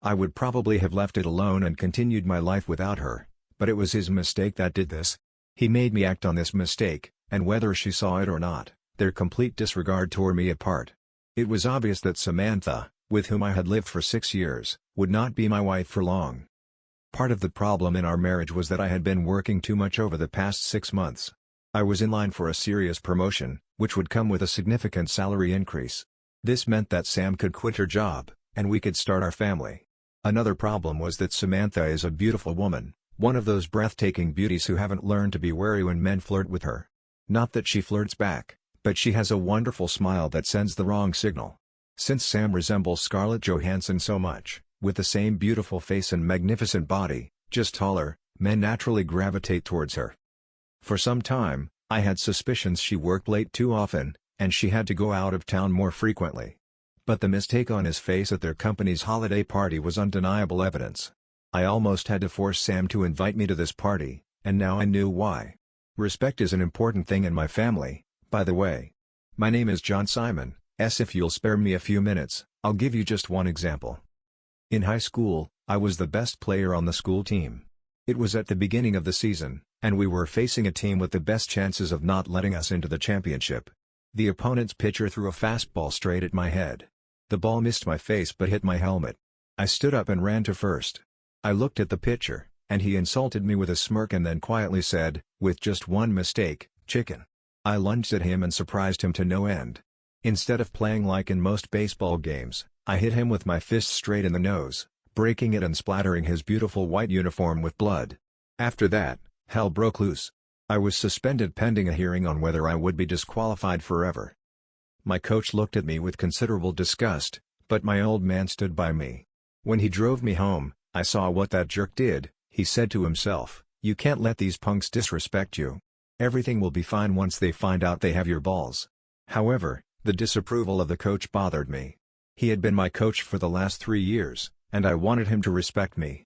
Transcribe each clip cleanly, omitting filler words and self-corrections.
I would probably have left it alone and continued my life without her, but it was his mistake that did this. He made me act on this mistake, and whether she saw it or not, their complete disregard tore me apart. It was obvious that Samantha, with whom I had lived for 6 years, would not be my wife for long. Part of the problem in our marriage was that I had been working too much over the past 6 months. I was in line for a serious promotion, which would come with a significant salary increase. This meant that Sam could quit her job, and we could start our family. Another problem was that Samantha is a beautiful woman, one of those breathtaking beauties who haven't learned to be wary when men flirt with her. Not that she flirts back, but she has a wonderful smile that sends the wrong signal. Since Sam resembles Scarlett Johansson so much, with the same beautiful face and magnificent body, just taller, men naturally gravitate towards her. For some time, I had suspicions she worked late too often, and she had to go out of town more frequently. But the mistake on his face at their company's holiday party was undeniable evidence. I almost had to force Sam to invite me to this party, and now I knew why. Respect is an important thing in my family, by the way. My name is John Simon. If you'll spare me a few minutes, I'll give you just one example. In high school, I was the best player on the school team. It was at the beginning of the season, and we were facing a team with the best chances of not letting us into the championship. The opponent's pitcher threw a fastball straight at my head. The ball missed my face but hit my helmet. I stood up and ran to first. I looked at the pitcher, and he insulted me with a smirk and then quietly said, with just one mistake, "Chicken." I lunged at him and surprised him to no end. Instead of playing like in most baseball games, I hit him with my fist straight in the nose, breaking it and splattering his beautiful white uniform with blood. After that, hell broke loose. I was suspended pending a hearing on whether I would be disqualified forever. My coach looked at me with considerable disgust, but my old man stood by me. When he drove me home, I saw what that jerk did. He said to himself, "You can't let these punks disrespect you. Everything will be fine once they find out they have your balls." However, the disapproval of the coach bothered me. He had been my coach for the last 3 years, and I wanted him to respect me.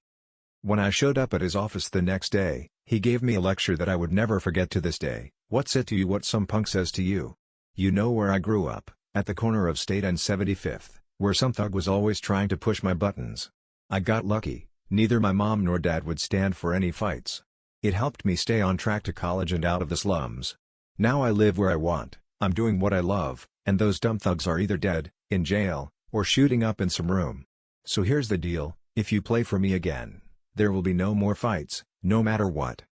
When I showed up at his office the next day, he gave me a lecture that I would never forget to this day. "What's it to you what some punk says to you? You know where I grew up, at the corner of State and 75th, where some thug was always trying to push my buttons. I got lucky, neither my mom nor dad would stand for any fights. It helped me stay on track to college and out of the slums. Now I live where I want, I'm doing what I love, and those dumb thugs are either dead, in jail, or shooting up in some room. So here's the deal, if you play for me again, there will be no more fights, no matter what."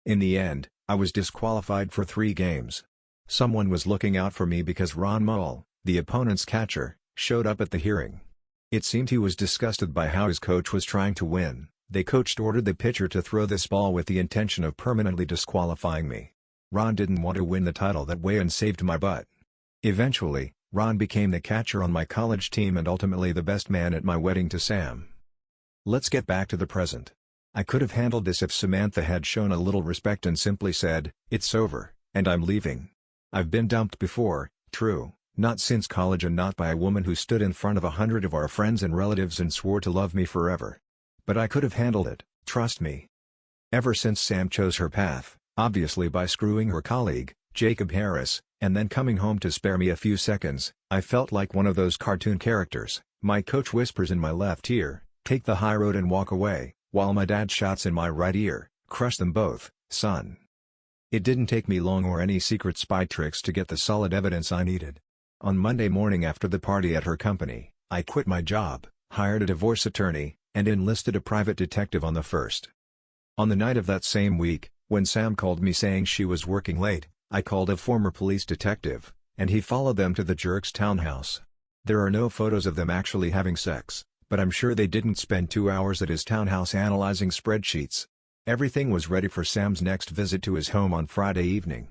In the end, I was disqualified for 3 games. Someone was looking out for me because Ron Mull, the opponent's catcher, showed up at the hearing. It seemed he was disgusted by how his coach was trying to win. The coach ordered the pitcher to throw this ball with the intention of permanently disqualifying me. Ron didn't want to win the title that way and saved my butt. Eventually, Ron became the catcher on my college team and ultimately the best man at my wedding to Sam. Let's get back to the present. I could have handled this if Samantha had shown a little respect and simply said, "It's over, and I'm leaving." I've been dumped before, true, not since college and not by a woman who stood in front of 100 of our friends and relatives and swore to love me forever. But I could have handled it, trust me. Ever since Sam chose her path, obviously by screwing her colleague, Jacob Harris, and then coming home to spare me a few seconds, I felt like one of those cartoon characters. My coach whispers in my left ear, "Take the high road and walk away," while my dad shouts in my right ear, "Crush them both, son." It didn't take me long or any secret spy tricks to get the solid evidence I needed. On Monday morning after the party at her company, I quit my job, hired a divorce attorney, and enlisted a private detective on the 1st. On the night of that same week, when Sam called me saying she was working late, I called a former police detective, and he followed them to the jerk's townhouse. There are no photos of them actually having sex, but I'm sure they didn't spend 2 hours at his townhouse analyzing spreadsheets. Everything was ready for Sam's next visit to his home on Friday evening.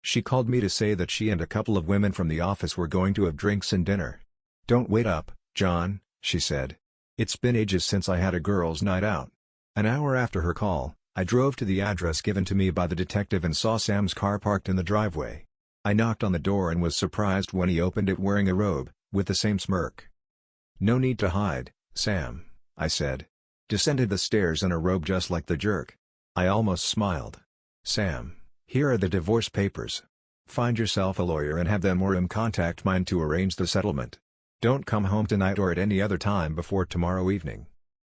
She called me to say that she and a couple of women from the office were going to have drinks and dinner. "Don't wait up, John," she said. "It's been ages since I had a girls' night out." An hour after her call, I drove to the address given to me by the detective and saw Sam's car parked in the driveway. I knocked on the door and was surprised when he opened it wearing a robe, with the same smirk. "No need to hide, Sam," I said. Descended the stairs in a robe just like the jerk. I almost smiled. "Sam, here are the divorce papers. Find yourself a lawyer and have them or him contact mine to arrange the settlement." Don't come home tonight or at any other time before tomorrow evening.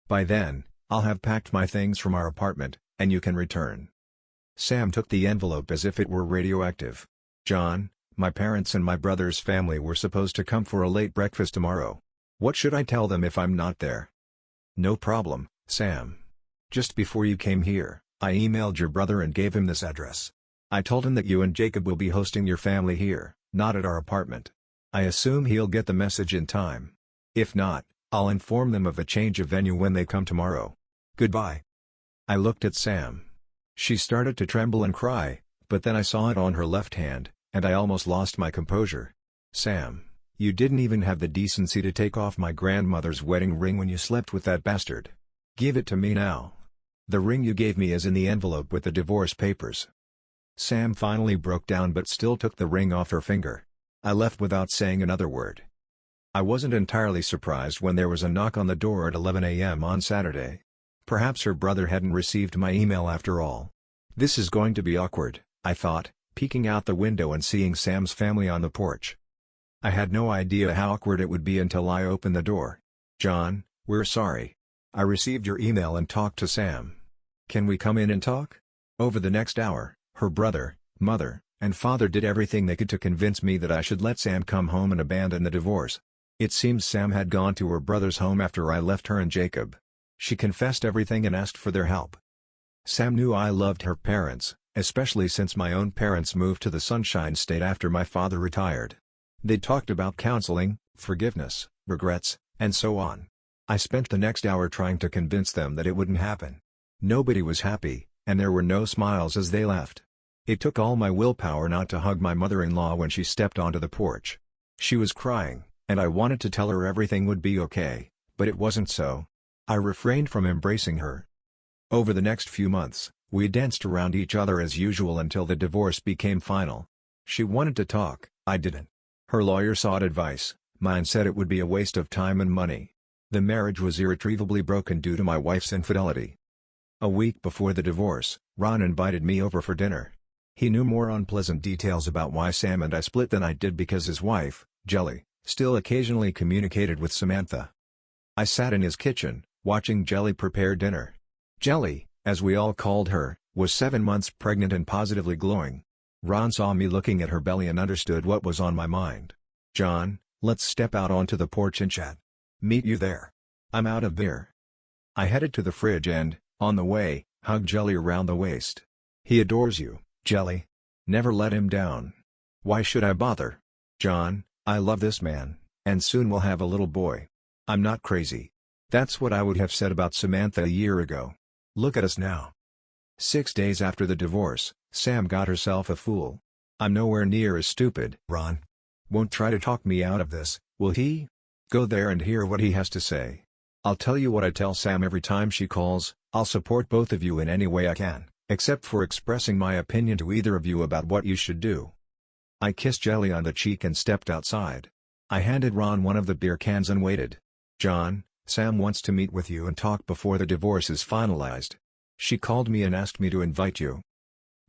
By then, I'll have packed my things from our apartment, and you can return." Sam took the envelope as if it were radioactive. "John, my parents and my brother's family were supposed to come for a late breakfast tomorrow. What should I tell them if I'm not there?" "No problem, Sam. Just before you came here, I emailed your brother and gave him this address. I told him that you and Jacob will be hosting your family here, not at our apartment. I assume he'll get the message in time. If not, I'll inform them of a change of venue when they come tomorrow. Goodbye." I looked at Sam. She started to tremble and cry, but then I saw it on her left hand, and I almost lost my composure. "Sam, you didn't even have the decency to take off my grandmother's wedding ring when you slept with that bastard. Give it to me now. The ring you gave me is in the envelope with the divorce papers." Sam finally broke down but still took the ring off her finger. I left without saying another word. I wasn't entirely surprised when there was a knock on the door at 11 a.m. on Saturday. Perhaps her brother hadn't received my email after all. This is going to be awkward, I thought, peeking out the window and seeing Sam's family on the porch. I had no idea how awkward it would be until I opened the door. "John, we're sorry. I received your email and talked to Sam. Can we come in and talk?" Over the next hour, her brother, mother, and father did everything they could to convince me that I should let Sam come home and abandon the divorce. It seems Sam had gone to her brother's home after I left her and Jacob. She confessed everything and asked for their help. Sam knew I loved her parents, especially since my own parents moved to the Sunshine State after my father retired. They talked about counseling, forgiveness, regrets, and so on. I spent the next hour trying to convince them that it wouldn't happen. Nobody was happy, and there were no smiles as they left. It took all my willpower not to hug my mother-in-law when she stepped onto the porch. She was crying, and I wanted to tell her everything would be okay, but it wasn't so. I refrained from embracing her. Over the next few months, we danced around each other as usual until the divorce became final. She wanted to talk, I didn't. Her lawyer sought advice, mine said it would be a waste of time and money. The marriage was irretrievably broken due to my wife's infidelity. A week before the divorce, Ron invited me over for dinner. He knew more unpleasant details about why Sam and I split than I did because his wife, Jelly, still occasionally communicated with Samantha. I sat in his kitchen, watching Jelly prepare dinner. Jelly, as we all called her, was 7 months pregnant and positively glowing. Ron saw me looking at her belly and understood what was on my mind. "John, let's step out onto the porch and chat. Meet you there. I'm out of beer." I headed to the fridge and, on the way, hugged Jelly around the waist. "He adores you, Jelly. Never let him down. Why should I bother? John, I love this man, and soon we'll have a little boy. I'm not crazy." That's what I would have said about Samantha a year ago. Look at us now. 6 days after the divorce, Sam got herself a fool. I'm nowhere near as stupid. Ron won't try to talk me out of this, will he? Go there and hear what he has to say. I'll tell you what I tell Sam every time she calls: I'll support both of you in any way I can, except for expressing my opinion to either of you about what you should do. I kissed Jelly on the cheek and stepped outside. I handed Ron one of the beer cans and waited. "John, Sam wants to meet with you and talk before the divorce is finalized. She called me and asked me to invite you."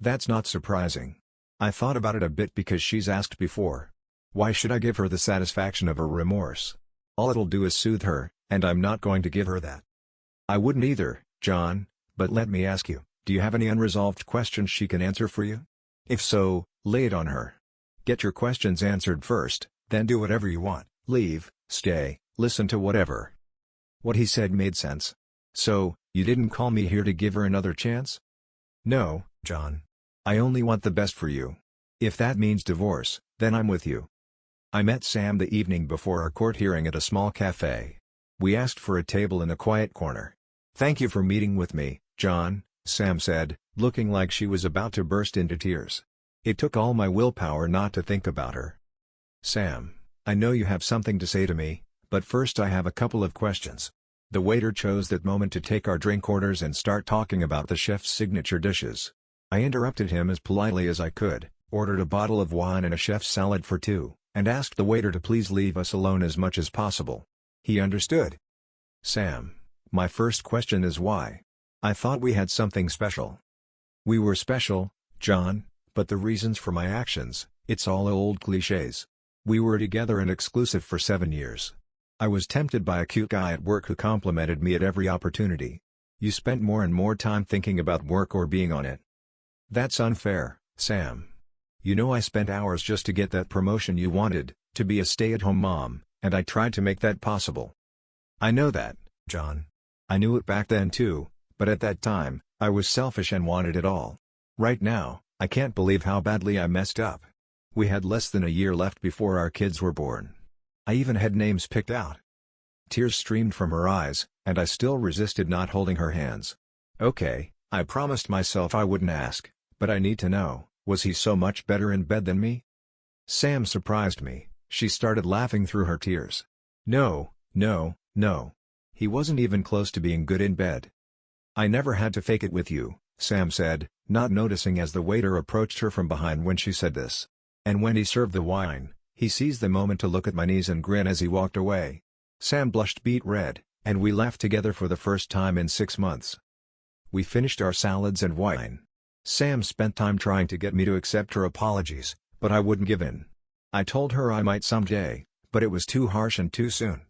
That's not surprising. I thought about it a bit because she's asked before. Why should I give her the satisfaction of her remorse? All it'll do is soothe her, and I'm not going to give her that. I wouldn't either, John, but let me ask you, do you have any unresolved questions she can answer for you? If so, lay it on her. Get your questions answered first, then do whatever you want, leave, stay, listen to whatever. What he said made sense. "So, you didn't call me here to give her another chance?" "No, John. I only want the best for you. If that means divorce, then I'm with you." I met Sam the evening before our court hearing at a small cafe. We asked for a table in a quiet corner. "Thank you for meeting with me, John," Sam said, looking like she was about to burst into tears. It took all my willpower not to think about her. "Sam, I know you have something to say to me, but first I have a couple of questions." The waiter chose that moment to take our drink orders and start talking about the chef's signature dishes. I interrupted him as politely as I could, ordered a bottle of wine and a chef's salad for two, and asked the waiter to please leave us alone as much as possible. He understood. "Sam, my first question is why? I thought we had something special." "We were special, John, but the reasons for my actions, it's all old cliches. We were together and exclusive for 7 years. I was tempted by a cute guy at work who complimented me at every opportunity. You spent more and more time thinking about work or being on it. That's unfair, Sam. You know I spent hours just to get that promotion you wanted, to be a stay-at-home mom, and I tried to make that possible. I know that, John. I knew it back then too, but at that time, I was selfish and wanted it all. Right now, I can't believe how badly I messed up. We had less than a year left before our kids were born. I even had names picked out. Tears streamed from her eyes, and I still resisted not holding her hands. Okay, I promised myself I wouldn't ask, but I need to know, was he so much better in bed than me? Sam surprised me. She started laughing through her tears. No. He wasn't even close to being good in bed. I never had to fake it with you, Sam said, not noticing as the waiter approached her from behind when she said this. And when he served the wine, he seized the moment to look at my knees and grin as he walked away. Sam blushed beet red, and we laughed together for the first time in 6 months. We finished our salads and wine. Sam spent time trying to get me to accept her apologies, but I wouldn't give in. I told her I might someday, but it was too harsh and too soon.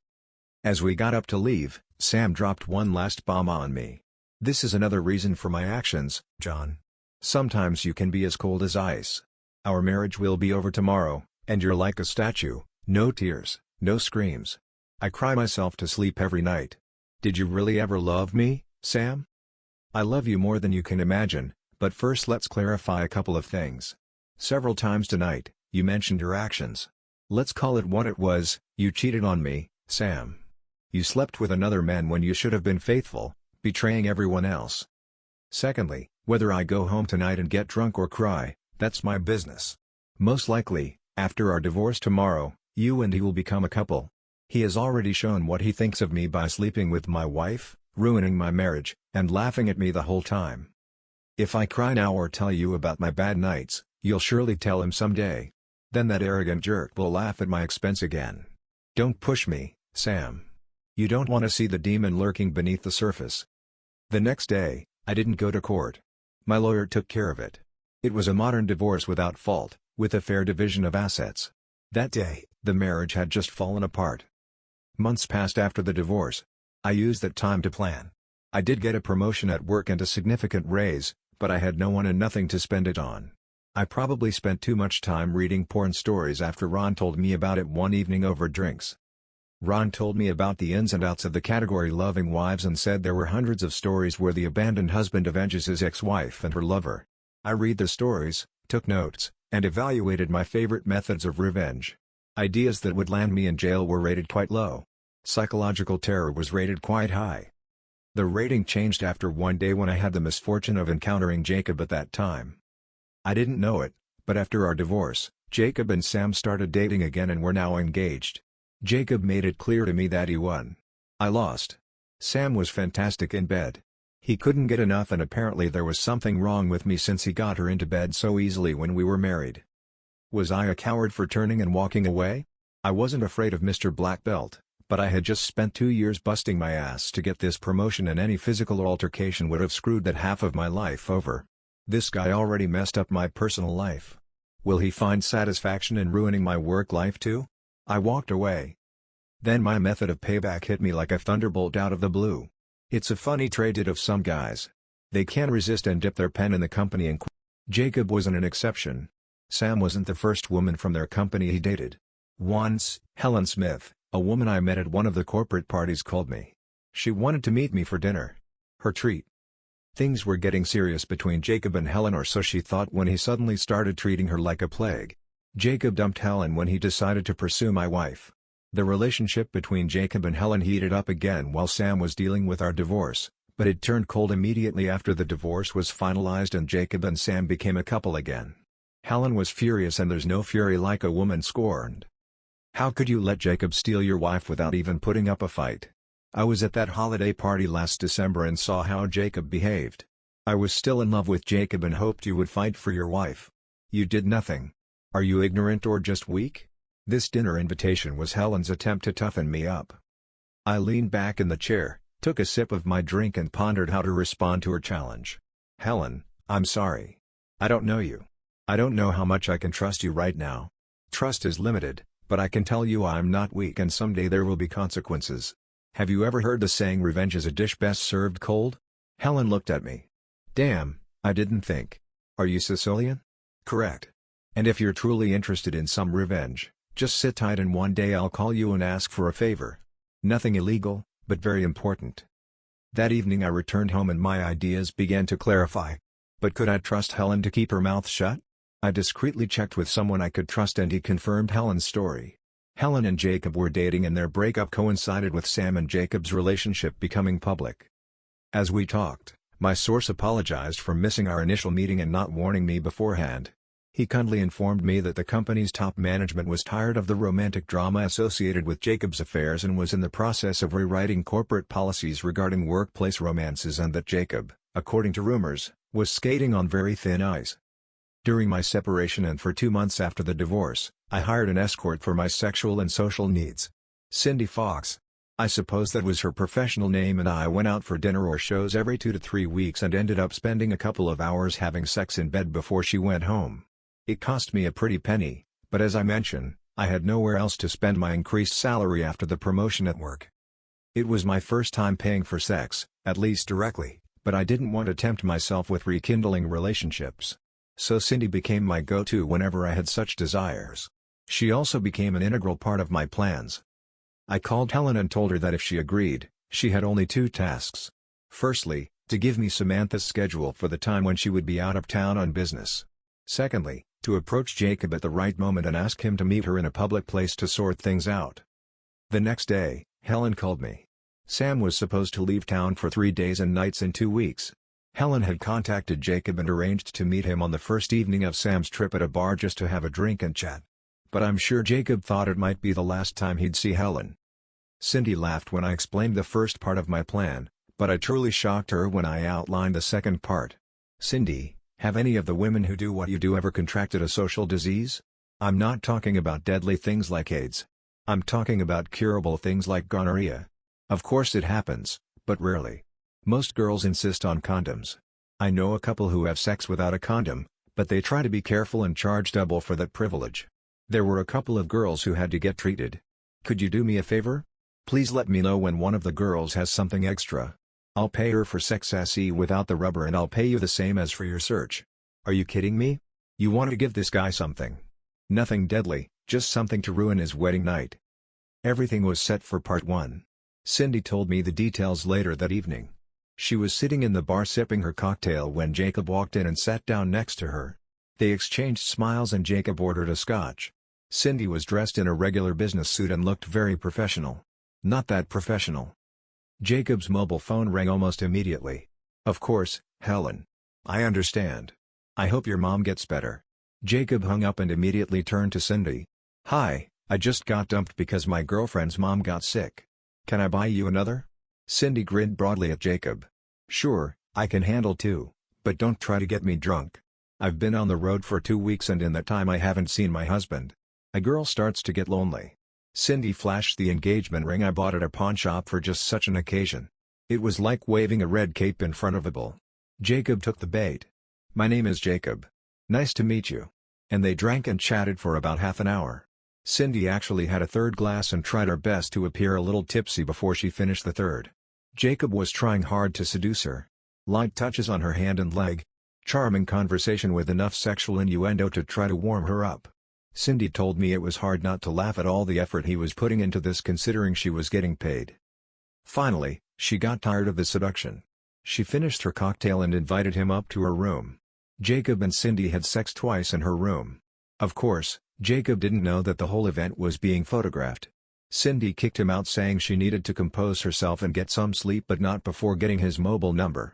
As we got up to leave, Sam dropped one last bomb on me. This is another reason for my actions, John. Sometimes you can be as cold as ice. Our marriage will be over tomorrow, and you're like a statue, no tears, no screams. I cry myself to sleep every night. Did you really ever love me, Sam? I love you more than you can imagine, but first let's clarify a couple of things. Several times tonight, you mentioned your actions. Let's call it what it was, you cheated on me, Sam. You slept with another man when you should have been faithful, betraying everyone else. Secondly, whether I go home tonight and get drunk or cry, that's my business. Most likely, after our divorce tomorrow, you and he will become a couple. He has already shown what he thinks of me by sleeping with my wife, ruining my marriage, and laughing at me the whole time. If I cry now or tell you about my bad nights, you'll surely tell him someday. Then that arrogant jerk will laugh at my expense again. Don't push me, Sam. You don't want to see the demon lurking beneath the surface. The next day, I didn't go to court. My lawyer took care of it. It was a modern divorce without fault, with a fair division of assets. That day, the marriage had just fallen apart. Months passed after the divorce. I used that time to plan. I did get a promotion at work and a significant raise, but I had no one and nothing to spend it on. I probably spent too much time reading porn stories after Ron told me about it one evening over drinks. Ron told me about the ins and outs of the category loving wives and said there were hundreds of stories where the abandoned husband avenges his ex-wife and her lover. I read the stories, took notes, and evaluated my favorite methods of revenge. Ideas that would land me in jail were rated quite low. Psychological terror was rated quite high. The rating changed after one day when I had the misfortune of encountering Jacob at that time. I didn't know it, but after our divorce, Jacob and Sam started dating again and were now engaged. Jacob made it clear to me that he won. I lost. Sam was fantastic in bed. He couldn't get enough and apparently there was something wrong with me since he got her into bed so easily when we were married. Was I a coward for turning and walking away? I wasn't afraid of Mr. Black Belt, but I had just spent 2 years busting my ass to get this promotion and any physical altercation would have screwed that half of my life over. This guy already messed up my personal life. Will he find satisfaction in ruining my work life too? I walked away. Then my method of payback hit me like a thunderbolt out of the blue. It's a funny trait of some guys. They can't resist and dip their pen in the company and quit. Jacob wasn't an exception. Sam wasn't the first woman from their company he dated. Once, Helen Smith, a woman I met at one of the corporate parties, called me. She wanted to meet me for dinner. Her treat. Things were getting serious between Jacob and Helen, or so she thought, when he suddenly started treating her like a plague. Jacob dumped Helen when he decided to pursue my wife. The relationship between Jacob and Helen heated up again while Sam was dealing with our divorce, but it turned cold immediately after the divorce was finalized and Jacob and Sam became a couple again. Helen was furious, and there's no fury like a woman scorned. How could you let Jacob steal your wife without even putting up a fight? I was at that holiday party last December and saw how Jacob behaved. I was still in love with Jacob and hoped you would fight for your wife. You did nothing. Are you ignorant or just weak? This dinner invitation was Helen's attempt to toughen me up. I leaned back in the chair, took a sip of my drink and pondered how to respond to her challenge. Helen, I'm sorry. I don't know you. I don't know how much I can trust you right now. Trust is limited, But I can tell you I'm not weak and someday there will be consequences. Have you ever heard the saying revenge is a dish best served cold? Helen looked at me. Damn, I didn't think. Are you Sicilian? Correct. And if you're truly interested in some revenge, just sit tight and one day I'll call you and ask for a favor. Nothing illegal, but very important. That evening I returned home and my ideas began to clarify. But could I trust Helen to keep her mouth shut? I discreetly checked with someone I could trust and he confirmed Helen's story. Helen and Jacob were dating and their breakup coincided with Sam and Jacob's relationship becoming public. As we talked, my source apologized for missing our initial meeting and not warning me beforehand. He kindly informed me that the company's top management was tired of the romantic drama associated with Jacob's affairs and was in the process of rewriting corporate policies regarding workplace romances and that Jacob, according to rumors, was skating on very thin ice. During my separation and for 2 months after the divorce, I hired an escort for my sexual and social needs. Cindy Fox. I suppose that was her professional name, and I went out for dinner or shows every 2 to 3 weeks and ended up spending a couple of hours having sex in bed before she went home. It cost me a pretty penny, but as I mentioned, I had nowhere else to spend my increased salary after the promotion at work. It was my first time paying for sex, at least directly, but I didn't want to tempt myself with rekindling relationships. So Cindy became my go-to whenever I had such desires. She also became an integral part of my plans. I called Helen and told her that if she agreed, she had only 2 tasks. Firstly, to give me Samantha's schedule for the time when she would be out of town on business. Secondly, to approach Jacob at the right moment and ask him to meet her in a public place to sort things out. The next day, Helen called me. Sam was supposed to leave town for 3 days and nights in 2 weeks. Helen had contacted Jacob and arranged to meet him on the first evening of Sam's trip at a bar just to have a drink and chat. But I'm sure Jacob thought it might be the last time he'd see Helen. Cindy laughed when I explained the first part of my plan, but I truly shocked her when I outlined the second part. Cindy, have any of the women who do what you do ever contracted a social disease? I'm not talking about deadly things like AIDS. I'm talking about curable things like gonorrhea. Of course it happens, but rarely. Most girls insist on condoms. I know a couple who have sex without a condom, but they try to be careful and charge double for that privilege. There were a couple of girls who had to get treated. Could you do me a favor? Please let me know when one of the girls has something extra. I'll pay her for sex SE without the rubber and I'll pay you the same as for your search. Are you kidding me? You want to give this guy something. Nothing deadly, just something to ruin his wedding night. Everything was set for part 1. Cindy told me the details later that evening. She was sitting in the bar sipping her cocktail when Jacob walked in and sat down next to her. They exchanged smiles and Jacob ordered a scotch. Cindy was dressed in a regular business suit and looked very professional. Not that professional. Jacob's mobile phone rang almost immediately. Of course, Helen. I understand. I hope your mom gets better. Jacob hung up and immediately turned to Cindy. Hi, I just got dumped because my girlfriend's mom got sick. Can I buy you another? Cindy grinned broadly at Jacob. Sure, I can handle 2, but don't try to get me drunk. I've been on the road for 2 weeks and in that time I haven't seen my husband. A girl starts to get lonely. Cindy flashed the engagement ring I bought at a pawn shop for just such an occasion. It was like waving a red cape in front of a bull. Jacob took the bait. My name is Jacob. Nice to meet you. And they drank and chatted for about half an hour. Cindy actually had a third glass and tried her best to appear a little tipsy before she finished the third. Jacob was trying hard to seduce her. Light touches on her hand and leg. Charming conversation with enough sexual innuendo to try to warm her up. Cindy told me it was hard not to laugh at all the effort he was putting into this considering she was getting paid. Finally, she got tired of the seduction. She finished her cocktail and invited him up to her room. Jacob and Cindy had sex twice in her room. Of course, Jacob didn't know that the whole event was being photographed. Cindy kicked him out saying she needed to compose herself and get some sleep but not before getting his mobile number.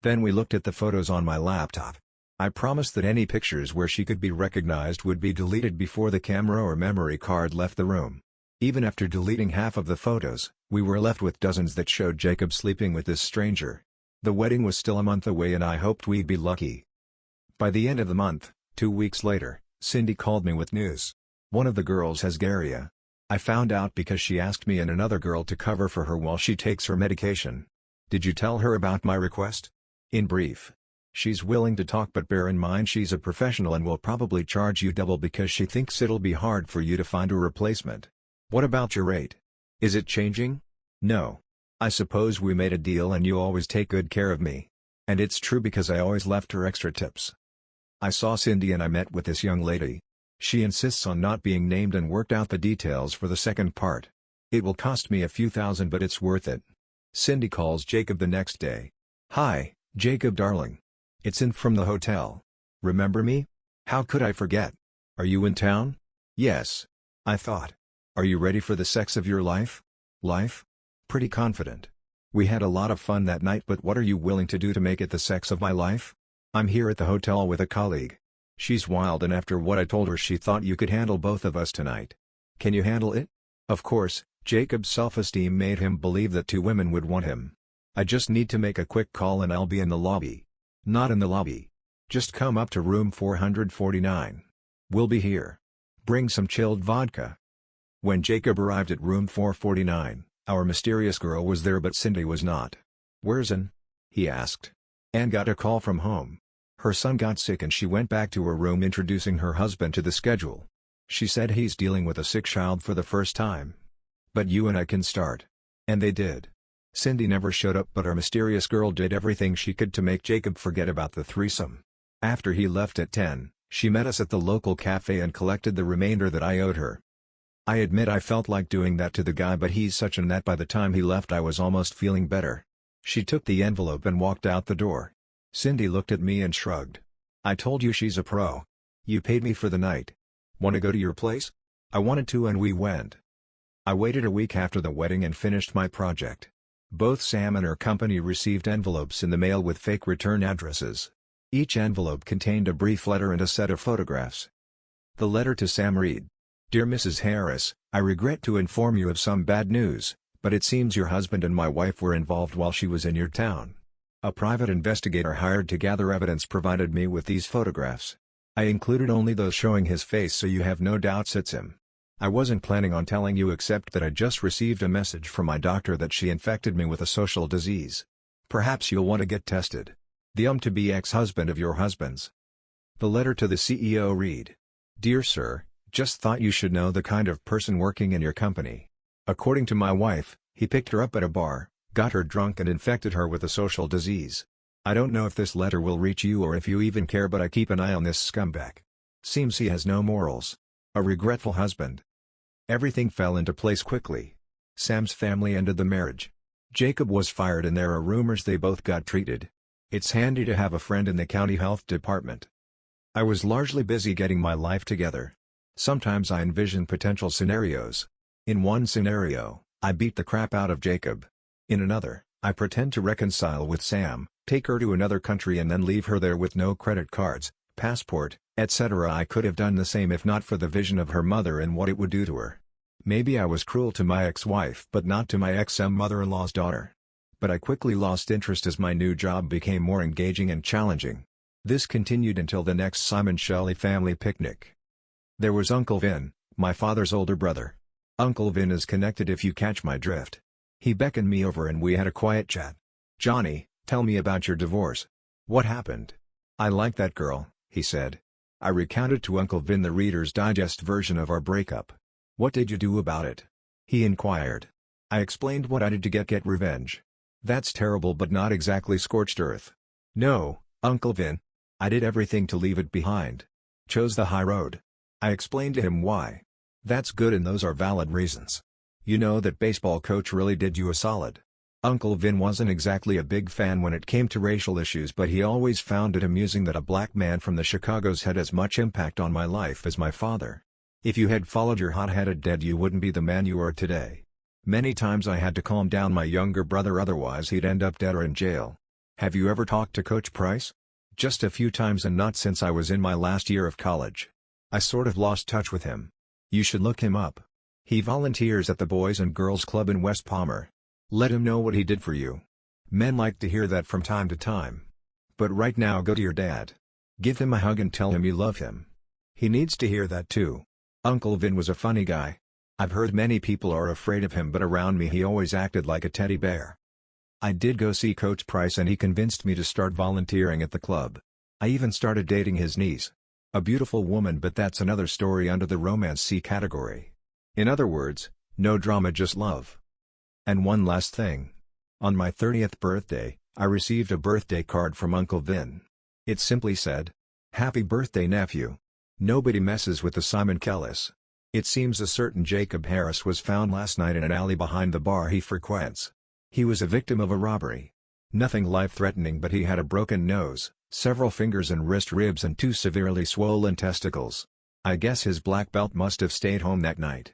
Then we looked at the photos on my laptop. I promised that any pictures where she could be recognized would be deleted before the camera or memory card left the room. Even after deleting half of the photos, we were left with dozens that showed Jacob sleeping with this stranger. The wedding was still a month away and I hoped we'd be lucky. By the end of the month, 2 weeks later, Cindy called me with news. One of the girls has gonorrhea. I found out because she asked me and another girl to cover for her while she takes her medication. Did you tell her about my request? In brief. She's willing to talk, but bear in mind she's a professional and will probably charge you double because she thinks it'll be hard for you to find a replacement. What about your rate? Is it changing? No. I suppose we made a deal and you always take good care of me. And it's true because I always left her extra tips. I saw Cindy and I met with this young lady. She insists on not being named and worked out the details for the second part. It will cost me a few thousand, but it's worth it. Cindy calls Jacob the next day. Hi, Jacob darling. It's in from the hotel. Remember me? How could I forget? Are you in town? Yes. I thought. Are you ready for the sex of your life? Life? Pretty confident. We had a lot of fun that night, but what are you willing to do to make it the sex of my life? I'm here at the hotel with a colleague. She's wild, and after what I told her she thought you could handle both of us tonight. Can you handle it? Of course, Jacob's self-esteem made him believe that two women would want him. I just need to make a quick call and I'll be in the lobby. Not in the lobby. Just come up to room 449. We'll be here. Bring some chilled vodka. When Jacob arrived at room 449, our mysterious girl was there, but Cindy was not. Where's Ann? He asked. Ann got a call from home. Her son got sick and she went back to her room, introducing her husband to the schedule. She said he's dealing with a sick child for the first time. But you and I can start. And they did. Cindy never showed up, but our mysterious girl did everything she could to make Jacob forget about the threesome. After he left at 10, she met us at the local cafe and collected the remainder that I owed her. I admit I felt like doing that to the guy, but he's such a nut. By the time he left I was almost feeling better. She took the envelope and walked out the door. Cindy looked at me and shrugged. I told you she's a pro. You paid me for the night. Want to go to your place? I wanted to and we went. I waited a week after the wedding and finished my project. Both Sam and her company received envelopes in the mail with fake return addresses. Each envelope contained a brief letter and a set of photographs. The letter to Sam read: Dear Mrs. Harris, I regret to inform you of some bad news, but it seems your husband and my wife were involved while she was in your town. A private investigator hired to gather evidence provided me with these photographs. I included only those showing his face so you have no doubts it's him. I wasn't planning on telling you, except that I just received a message from my doctor that she infected me with a social disease. Perhaps you'll want to get tested. The to-be ex-husband of your husband's. The letter to the CEO read: Dear Sir, just thought you should know the kind of person working in your company. According to my wife, he picked her up at a bar, got her drunk and infected her with a social disease. I don't know if this letter will reach you or if you even care, but I keep an eye on this scumbag. Seems he has no morals. A regretful husband. Everything fell into place quickly. Sam's family ended the marriage. Jacob was fired and there are rumors they both got treated. It's handy to have a friend in the county health department. I was largely busy getting my life together. Sometimes I envision potential scenarios. In one scenario, I beat the crap out of Jacob. In another, I pretend to reconcile with Sam, take her to another country and then leave her there with no credit cards, passport, etc. I could have done the same if not for the vision of her mother and what it would do to her. Maybe I was cruel to my ex-wife but not to my ex-mother-in-law's daughter. But I quickly lost interest as my new job became more engaging and challenging. This continued until the next Simon Shelley family picnic. There was Uncle Vin, my father's older brother. Uncle Vin is connected, if you catch my drift. He beckoned me over and we had a quiet chat. Johnny, tell me about your divorce. What happened? I like that girl, he said. I recounted to Uncle Vin the Reader's Digest version of our breakup. What did you do about it? He inquired. I explained what I did to get revenge. That's terrible but not exactly scorched earth. No, Uncle Vin. I did everything to leave it behind. Chose the high road. I explained to him why. That's good and those are valid reasons. You know that baseball coach really did you a solid. Uncle Vin wasn't exactly a big fan when it came to racial issues, but he always found it amusing that a black man from the Chicagos had as much impact on my life as my father. If you had followed your hot-headed dad you wouldn't be the man you are today. Many times I had to calm down my younger brother, otherwise he'd end up dead or in jail. Have you ever talked to Coach Price? Just a few times and not since I was in my last year of college. I sort of lost touch with him. You should look him up. He volunteers at the Boys and Girls Club in West Palmer. Let him know what he did for you. Men like to hear that from time to time. But right now go to your dad. Give him a hug and tell him you love him. He needs to hear that too. Uncle Vin was a funny guy. I've heard many people are afraid of him, but around me he always acted like a teddy bear. I did go see Coach Price and he convinced me to start volunteering at the club. I even started dating his niece. A beautiful woman, but that's another story under the romance C category. In other words, no drama, just love. And one last thing. On my 30th birthday, I received a birthday card from Uncle Vin. It simply said, "Happy birthday, nephew. Nobody messes with the Simon Kellis." It seems a certain Jacob Harris was found last night in an alley behind the bar he frequents. He was a victim of a robbery. Nothing life-threatening, but he had a broken nose, several fingers and wrist ribs and 2 severely swollen testicles. I guess his black belt must have stayed home that night.